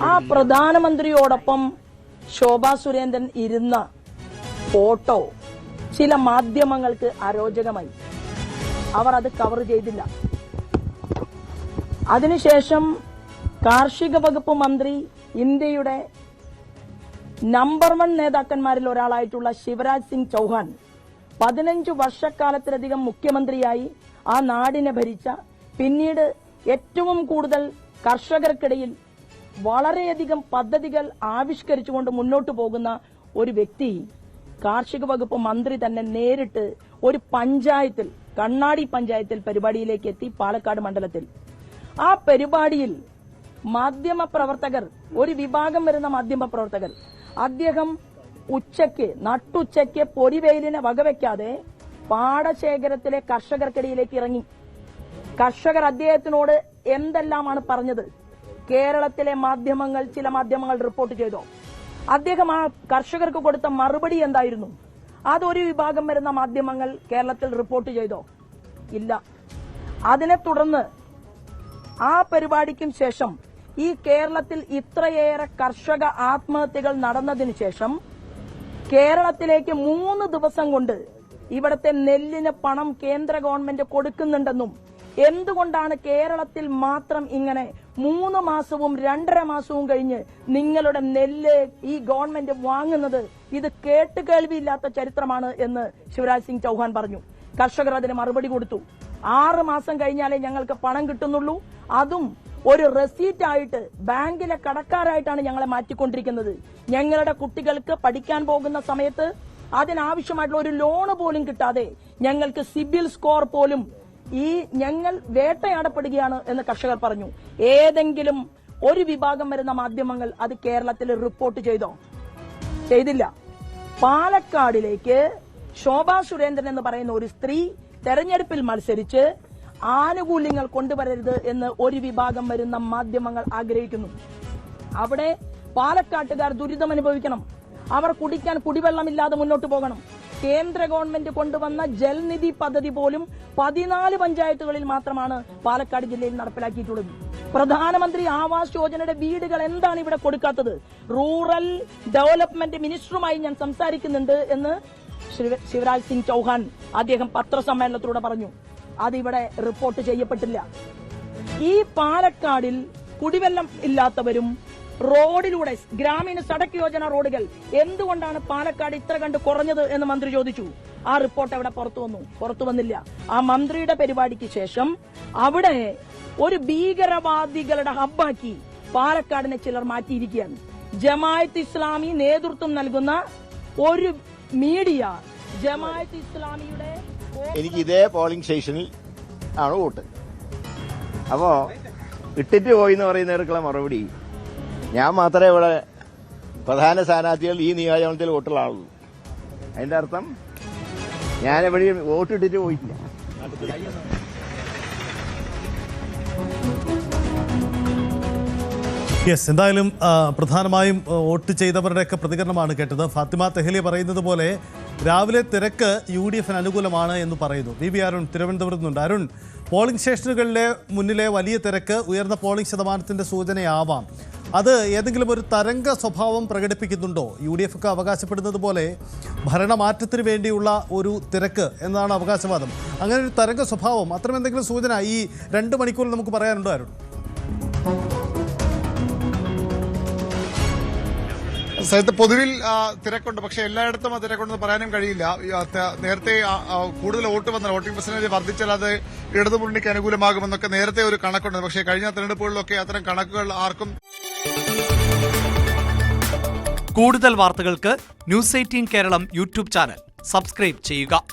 ആ പ്രധാനമന്ത്രിയോടൊപ്പം ശോഭാ സുരേന്ദ്രൻ ഇരുന്ന ഫോട്ടോ ചില മാധ്യമങ്ങൾക്ക് അരോചകമായി. അവർ അത് കവർ ചെയ്തില്ല. അതിനുശേഷം കാർഷിക വകുപ്പ് മന്ത്രി, ഇന്ത്യയുടെ നമ്പർ 1 നേതാക്കന്മാരിൽ ഒരാളായിട്ടുള്ള ശിവരാജ് സിംഗ് ചൗഹാൻ 15 വർഷക്കാലത്തിലധികം മുഖ്യമന്ത്രിയായി ആ നാടിനെ ഭരിച്ച, പിന്നീട് ഏറ്റവും കൂടുതൽ കർഷകർക്കിടയിൽ വളരെയധികം പദ്ധതികൾ ആവിഷ്കരിച്ചുകൊണ്ട് മുന്നോട്ട് പോകുന്ന ഒരു വ്യക്തി, കാർഷിക വകുപ്പ് മന്ത്രി തന്നെ നേരിട്ട് ഒരു പഞ്ചായത്തിൽ, കണ്ണാടി പഞ്ചായത്തിൽ പരിപാടിയിലേക്ക് എത്തി, പാലക്കാട് മണ്ഡലത്തിൽ. ആ പരിപാടിയിൽ മാധ്യമപ്രവർത്തകർ, ഒരു വിഭാഗം വരുന്ന മാധ്യമപ്രവർത്തകർ, അദ്ദേഹം നട്ടുച്ചയ്ക്ക് പൊരിവെയിലിനെ വകവെക്കാതെ പാടശേഖരത്തിലെ കർഷകർക്കിടയിലേക്ക് ഇറങ്ങി. കർഷകർ അദ്ദേഹത്തിനോട് എന്തെല്ലാമാണ് പറഞ്ഞത്? കേരളത്തിലെ മാധ്യമങ്ങൾ, ചില മാധ്യമങ്ങൾ റിപ്പോർട്ട് ചെയ്തോ? അദ്ദേഹം ആ കർഷകർക്ക് കൊടുത്ത മറുപടി എന്തായിരുന്നു? അതൊരു വിഭാഗം വരുന്ന മാധ്യമങ്ങൾ കേരളത്തിൽ റിപ്പോർട്ട് ചെയ്തോ? ഇല്ല. അതിനെ തുടർന്ന് ആ പരിപാടിക്കും ശേഷം ഈ കേരളത്തിൽ ഇത്രയേറെ കർഷക ആത്മഹത്യകൾ നടന്നതിന് ശേഷം കേരളത്തിലേക്ക് 3 ദിവസം കൊണ്ട് ഇവിടത്തെ നെല്ലിന് പണം കേന്ദ്ര ഗവൺമെന്റ് കൊടുക്കുന്നുണ്ടെന്നും, എന്തുകൊണ്ടാണ് കേരളത്തിൽ മാത്രം ഇങ്ങനെ 3 മാസവും 2.5 മാസവും കഴിഞ്ഞ് നിങ്ങളുടെ നെല്ല് ഈ ഗവൺമെന്റ് വാങ്ങുന്നത്? ഇത് കേട്ടുകേൾവിയില്ലാത്ത ചരിത്രമാണ് എന്ന് ശിവരാജ് സിംഗ് ചൗഹാൻ പറഞ്ഞു. കർഷകർ അതിന് മറുപടി കൊടുത്തു. 6 മാസം കഴിഞ്ഞാലേ ഞങ്ങൾക്ക് പണം കിട്ടുന്നുള്ളൂ, അതും ഒരു റെസീറ്റ് ആയിട്ട്, ബാങ്കിലെ കടക്കാരായിട്ടാണ് ഞങ്ങളെ മാറ്റിക്കൊണ്ടിരിക്കുന്നത്. ഞങ്ങളുടെ കുട്ടികൾക്ക് പഠിക്കാൻ പോകുന്ന സമയത്ത് അതിനാവശ്യമായിട്ടുള്ള ഒരു ലോണ് പോലും കിട്ടാതെ ഞങ്ങൾക്ക് സിബിൽ സ്കോർ പോലും ഞങ്ങൾ വേട്ടയാടപ്പെടുകയാണ് എന്ന് കർഷകർ പറഞ്ഞു. ഏതെങ്കിലും ഒരു വിഭാഗം വരുന്ന മാധ്യമങ്ങൾ അത് കേരളത്തിൽ റിപ്പോർട്ട് ചെയ്തോ? ചെയ്തില്ല. പാലക്കാടിലേക്ക് ശോഭാ സുരേന്ദ്രൻ എന്ന് പറയുന്ന ഒരു സ്ത്രീ തെരഞ്ഞെടുപ്പിൽ മത്സരിച്ച് ആനുകൂല്യങ്ങൾ കൊണ്ടുവരരുത് എന്ന് ഒരു വിഭാഗം വരുന്ന മാധ്യമങ്ങൾ ആഗ്രഹിക്കുന്നു. അവിടെ പാലക്കാട്ടുകാർ ദുരിതം അനുഭവിക്കണം. അവർ കുടിക്കാൻ കുടിവെള്ളമില്ലാതെ മുന്നോട്ട് പോകണം. കേന്ദ്ര ഗവൺമെന്റ് കൊണ്ടുവന്ന ജൽനിധി പദ്ധതി പോലും 14 പഞ്ചായത്തുകളിൽ മാത്രമാണ് പാലക്കാട് ജില്ലയിൽ നടപ്പിലാക്കിയിട്ടുള്ളത്. പ്രധാനമന്ത്രി ആവാസ് യോജനയുടെ വീടുകൾ എന്താണ് ഇവിടെ കൊടുക്കാത്തത്? റൂറൽ ഡെവലപ്മെന്റ് മിനിസ്റ്ററുമായി ഞാൻ സംസാരിക്കുന്നുണ്ട് എന്ന് ശിവരാജ് സിംഗ് ചൗഹാൻ അദ്ദേഹം പത്രസമ്മേളനത്തിലൂടെ പറഞ്ഞു. അതിവിടെ റിപ്പോർട്ട് ചെയ്യപ്പെട്ടില്ല. ഈ പാലക്കാടിൽ കുടിവെള്ളം ഇല്ലാത്തവരും റോഡിലൂടെ, ഗ്രാമീണ സടക്ക് യോജന റോഡുകൾ എന്തുകൊണ്ടാണ് പാലക്കാട് ഇത്ര കണ്ട് കുറഞ്ഞത് എന്ന് മന്ത്രി ചോദിച്ചു. ആ റിപ്പോർട്ട് അവിടെ പുറത്തു വന്നില്ല. ആ മന്ത്രിയുടെ പരിപാടിക്ക് ശേഷം അവിടെ ഒരു ഭീകരവാദികളുടെ ഹബ്ബാക്കി പാലക്കാടിനെ ചിലർ മാറ്റിയിരിക്കുകയാണ്. ജമാഅത്ത് ഇസ്ലാമി നേതൃത്വം നൽകുന്ന ഒരു മീഡിയ, ജമാഅത്ത് ഇസ്ലാമിയുടെ, എനിക്ക് ഇതേ പോളിംഗ് സ്റ്റേഷനിൽ ആണ് വോട്ട്. അപ്പോ ഇട്ടിട്ട് പോയി എന്ന് പറയുന്നവർക്കുള്ള മറുപടി, ഞാൻ മാത്രമേ ഇവിടെ പ്രധാന സ്ഥാനാർത്ഥികൾ ഈ നിയോജകമണ്ഡലത്തിൽ വോട്ടുള്ള ആളുള്ളൂ. അതിന്റെ അർത്ഥം ഞാനെവിടെയും വോട്ടിട്ടിട്ട് പോയിട്ടില്ല. യെസ്, എന്തായാലും പ്രധാനമായും വോട്ട് ചെയ്തവരുടെയൊക്കെ പ്രതികരണമാണ് കേട്ടത്. ഫാത്തിമ തെഹ്ലി പറയുന്നത് പോലെ രാവിലെ തിരക്ക് UDF അനുകൂലമാണ് എന്ന് പറയുന്നു. വി അരുൺ തിരുവനന്തപുരത്ത് നിന്നുണ്ട്. അരുൺ, പോളിംഗ് സ്റ്റേഷനുകളിലെ മുന്നിലെ വലിയ തിരക്ക് ഉയർന്ന പോളിംഗ് ശതമാനത്തിൻ്റെ സൂചനയാവാം. അത് ഏതെങ്കിലും ഒരു തരംഗ സ്വഭാവം പ്രകടിപ്പിക്കുന്നുണ്ടോ? UDF ഒക്കെ അവകാശപ്പെടുന്നത് പോലെ ഭരണമാറ്റത്തിന് വേണ്ടിയുള്ള ഒരു തിരക്ക് എന്നാണ് അവകാശവാദം. അങ്ങനെ ഒരു തരംഗ സ്വഭാവം, അത്തരം എന്തെങ്കിലും സൂചന ഈ 2 മണിക്കൂറിൽ നമുക്ക് പറയാനുണ്ടോ അരുൺ? സ്ഥലത്ത് പൊതുവിൽ തിരക്കുണ്ട്. പക്ഷേ എല്ലായിടത്തും ആ തിരക്കുണ്ടെന്ന് പറയാനും കഴിയില്ല. നേരത്തെ കൂടുതൽ വോട്ടിംഗ് പെർസെന്റേജ് വർദ്ധിച്ചാൽ അത് ഇടതുമുന്നണിക്ക് അനുകൂലമാകുമെന്നൊക്കെ നേരത്തെ ഒരു കണക്കുണ്ട്. പക്ഷേ കഴിഞ്ഞ തെരഞ്ഞെടുപ്പുകളിലൊക്കെ അത്തരം കണക്കുകൾ ആർക്കും. കൂടുതൽ വാർത്തകൾക്ക് News 18 Keralam YouTube channel subscribe ചെയ്യുക.